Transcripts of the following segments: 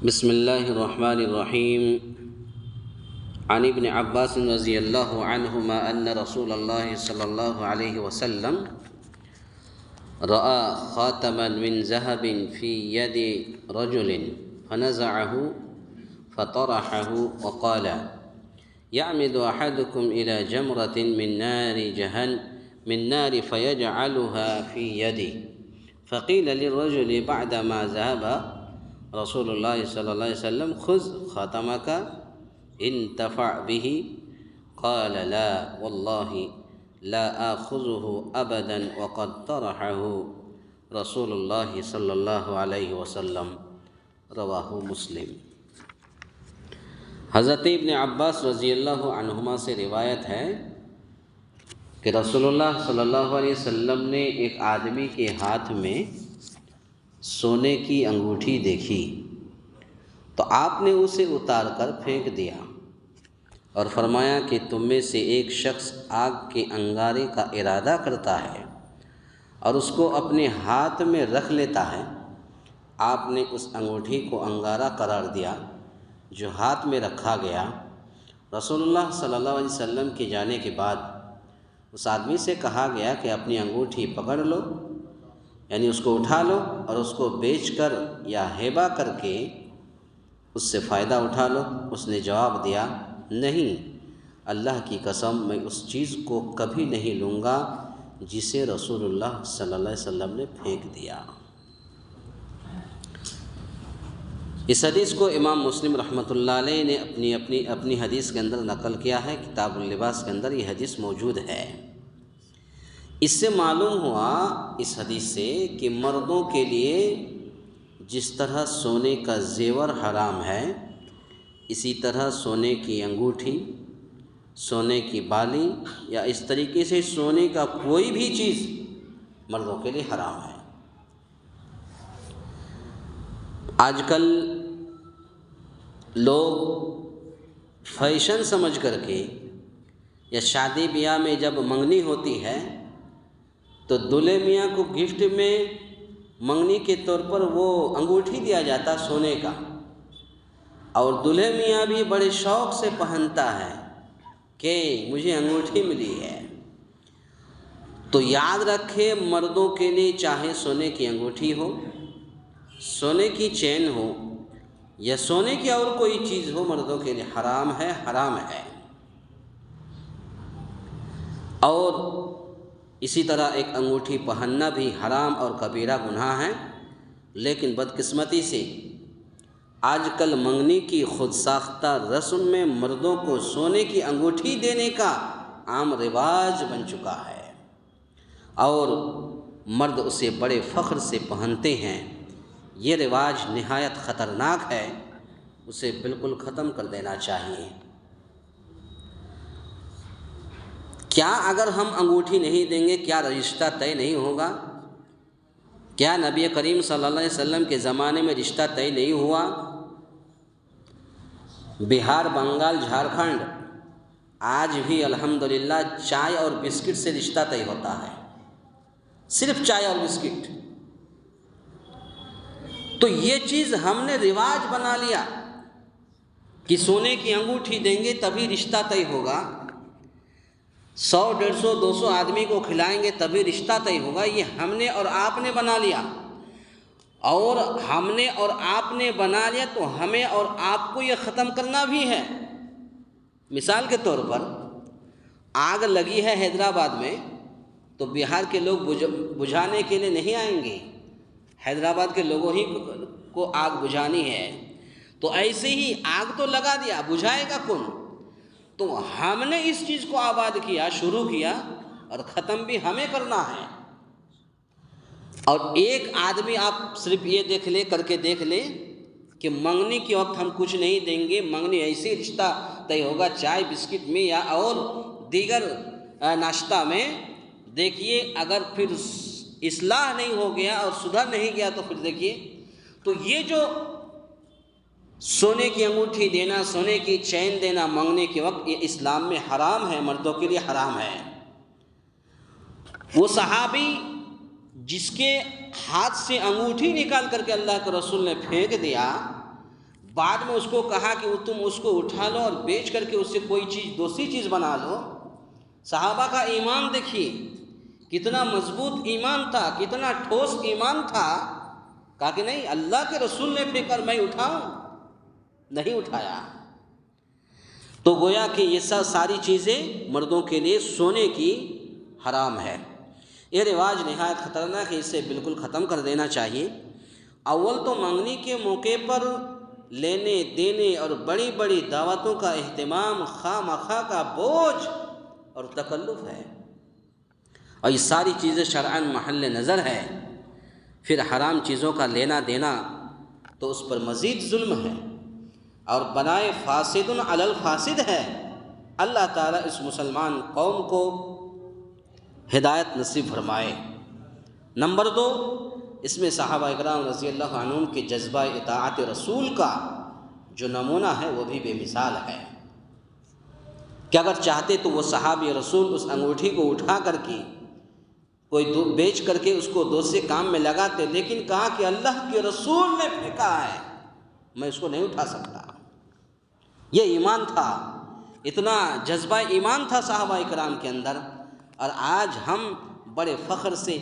بسم الله الرحمن الرحيم. عن ابن عباس رضي الله عنهما أن رسول الله صلى الله عليه وسلم رأى خاتما من ذهب في يد رجل فنزعه فطرحه وقال: يعمد أحدكم إلى جمرة من نار فيجعلها في يده. فقيل للرجل بعدما ذهب رسول الله صلى الله عليه وسلم: خذ خاتمك انتفع به. قال: لا والله لا آخذه أبدا وقد طرحه رسول الله صلی اللہ علیہ وسلم. رواہ مسلم. حضرت ابن عباس رضی اللہ عنہما سے روایت ہے کہ رسول اللہ صلی اللہ علیہ وسلم نے ایک آدمی کے ہاتھ میں سونے کی انگوٹھی دیکھی تو آپ نے اسے اتار کر پھینک دیا اور فرمایا کہ تم میں سے ایک شخص آگ کے انگارے کا ارادہ کرتا ہے اور اس کو اپنے ہاتھ میں رکھ لیتا ہے. آپ نے اس انگوٹھی کو انگارہ قرار دیا جو ہاتھ میں رکھا گیا. رسول اللہ صلی اللہ علیہ وسلم کے جانے کے بعد اس آدمی سے کہا گیا کہ اپنی انگوٹھی پکڑ لو، یعنی اس کو اٹھا لو اور اس کو بیچ کر یا ہیبہ کر کے اس سے فائدہ اٹھا لو. اس نے جواب دیا: نہیں، اللہ کی قسم میں اس چیز کو کبھی نہیں لوں گا جسے رسول اللہ صلی اللہ علیہ وسلم نے پھینک دیا. اس حدیث کو امام مسلم رحمۃ اللہ علیہ نے اپنی حدیث کے اندر نقل کیا ہے. کتاب اللباس کے اندر یہ حدیث موجود ہے. اس سے معلوم ہوا اس حدیث سے کہ مردوں کے لیے جس طرح سونے کا زیور حرام ہے، اسی طرح سونے کی انگوٹھی، سونے کی بالی یا اس طریقے سے سونے کا کوئی بھی چیز مردوں کے لیے حرام ہے. آج کل لوگ فیشن سمجھ کر کے یا شادی بیاہ میں جب منگنی ہوتی ہے تو دولہے میاں کو گفٹ میں منگنی کے طور پر وہ انگوٹھی دیا جاتا سونے کا، اور دولہے میاں بھی بڑے شوق سے پہنتا ہے کہ مجھے انگوٹھی ملی ہے. تو یاد رکھے، مردوں کے لیے چاہے سونے کی انگوٹھی ہو، سونے کی چین ہو یا سونے کی اور کوئی چیز ہو، مردوں کے لیے حرام ہے، حرام ہے. اور اسی طرح ایک انگوٹھی پہننا بھی حرام اور کبیرہ گناہ ہے. لیکن بدقسمتی سے آج کل منگنی کی خود ساختہ رسم میں مردوں کو سونے کی انگوٹھی دینے کا عام رواج بن چکا ہے اور مرد اسے بڑے فخر سے پہنتے ہیں. یہ رواج نہایت خطرناک ہے، اسے بالکل ختم کر دینا چاہیے. کیا اگر ہم انگوٹھی نہیں دیں گے کیا رشتہ طے نہیں ہوگا؟ کیا نبی کریم صلی اللہ علیہ وسلم کے زمانے میں رشتہ طے نہیں ہوا؟ بہار، بنگال، جھارکھنڈ آج بھی الحمدللہ چائے اور بسکٹ سے رشتہ طے ہوتا ہے، صرف چائے اور بسکٹ. تو یہ چیز ہم نے رواج بنا لیا کہ سونے کی انگوٹھی دیں گے تبھی رشتہ طے ہوگا، 100، 150، 200 آدمی کو کھلائیں گے تبھی رشتہ طے ہوگا. یہ ہم نے اور آپ نے بنا لیا، اور ہم نے اور آپ نے بنا لیا تو ہمیں اور آپ کو یہ ختم کرنا بھی ہے. مثال کے طور پر آگ لگی ہے حیدرآباد میں تو بہار کے لوگ بجھانے کے لیے نہیں آئیں گے، حیدرآباد کے لوگوں ہی کو آگ بجھانی ہے. تو ایسے ہی آگ تو لگا دیا، بجھائے گا کون؟ تو ہم نے اس چیز کو آباد کیا، شروع کیا، اور ختم بھی ہمیں کرنا ہے. اور ایک آدمی آپ صرف یہ کر کے دیکھ لیں کہ منگنی کے وقت ہم کچھ نہیں دیں گے، منگنی ایسے رشتہ طے ہوگا چائے بسکٹ میں یا اور دیگر ناشتہ میں. دیکھیے اگر پھر اصلاح نہیں ہو گیا اور سدھر نہیں گیا تو پھر دیکھیے، تو یہ جو سونے کی انگوٹھی دینا، سونے کی چین دینا منگنے کے وقت، یہ اسلام میں حرام ہے، مردوں کے لیے حرام ہے. وہ صحابی جس کے ہاتھ سے انگوٹھی نکال کر کے اللہ کے رسول نے پھینک دیا، بعد میں اس کو کہا کہ تم اس کو اٹھا لو اور بیچ کر کے اس سے کوئی چیز دوسری چیز بنا لو۔ صحابہ کا ایمان دیکھیے کتنا مضبوط ایمان تھا، کتنا ٹھوس ایمان تھا، کہا کہ نہیں، اللہ کے رسول نے پھینکا میں اٹھاؤں، نہیں اٹھایا۔ تو گویا کہ یہ ساری چیزیں مردوں کے لیے سونے کی حرام ہے۔ یہ رواج نہایت خطرناک ہے، اسے بالکل ختم کر دینا چاہیے۔ اول تو منگنی کے موقع پر لینے دینے اور بڑی بڑی دعوتوں کا اہتمام خواہ مخواہ کا بوجھ اور تکلف ہے، اور یہ ساری چیزیں شرعاً محل نظر ہے۔ پھر حرام چیزوں کا لینا دینا تو اس پر مزید ظلم ہے، اور بنائے فاسد علی الفاسد ہے۔ اللہ تعالیٰ اس مسلمان قوم کو ہدایت نصیب فرمائے۔ نمبر 2، اس میں صحابہ اکرام رضی اللہ عنہم کے جذبہ اطاعت رسول کا جو نمونہ ہے وہ بھی بے مثال ہے، کہ اگر چاہتے تو وہ صحابی رسول اس انگوٹھی کو اٹھا کر کے کوئی بیچ کر کے اس کو دوسرے کام میں لگاتے، لیکن کہا کہ اللہ کے رسول نے پھینکا ہے، میں اس کو نہیں اٹھا سکتا۔ یہ ایمان تھا، اتنا جذبہ ایمان تھا صحابہ کرام کے اندر۔ اور آج ہم بڑے فخر سے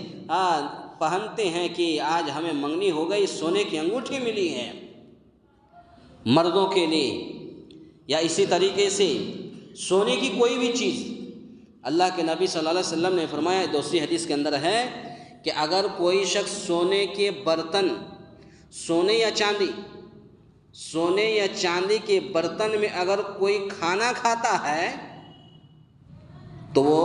پہنتے ہیں کہ آج ہمیں منگنی ہو گئی، سونے کی انگوٹھی ملی ہے مردوں کے لیے، یا اسی طریقے سے سونے کی کوئی بھی چیز۔ اللہ کے نبی صلی اللہ علیہ وسلم نے فرمایا، دوسری حدیث کے اندر ہے کہ اگر کوئی شخص سونے کے برتن، سونے یا چاندی کے برتن میں اگر کوئی کھانا کھاتا ہے تو وہ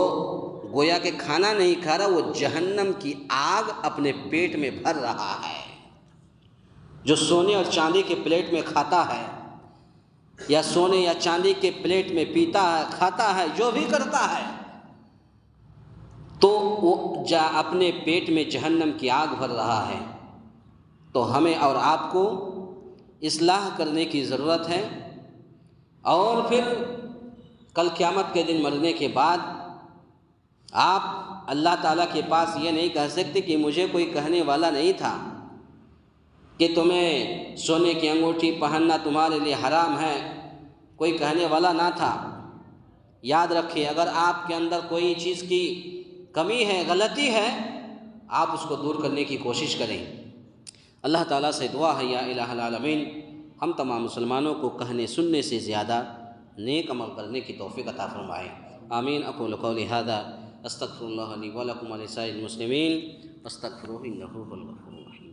گویا کہ کھانا نہیں کھا رہا، وہ جہنم کی آگ اپنے پیٹ میں بھر رہا ہے۔ جو سونے اور چاندی کے پلیٹ میں کھاتا ہے، یا سونے یا چاندی کے پلیٹ میں پیتا ہے، کھاتا ہے، جو بھی کرتا ہے، تو وہ اپنے پیٹ میں جہنم کی آگ بھر رہا ہے۔ تو ہمیں اور آپ کو اصلاح کرنے کی ضرورت ہے، اور پھر کل قیامت کے دن مرنے کے بعد آپ اللہ تعالیٰ کے پاس یہ نہیں کہہ سکتے کہ مجھے کوئی کہنے والا نہیں تھا کہ تمہیں سونے کی انگوٹھی پہننا تمہارے لیے حرام ہے، کوئی کہنے والا نہ تھا۔ یاد رکھیے، اگر آپ کے اندر کوئی چیز کی کمی ہے، غلطی ہے، آپ اس کو دور کرنے کی کوشش کریں۔ اللہ تعالیٰ سے دعا ہے یا الہ العالمین ہم تمام مسلمانوں کو کہنے سننے سے زیادہ نیک عمل کرنے کی توفیق عطا فرمائے۔ آمین۔ اقول قولی ھذا استغفر اللہ لی ولکم ولسائر المسلمین واستغفروہ انہ هو الغفور الرحیم۔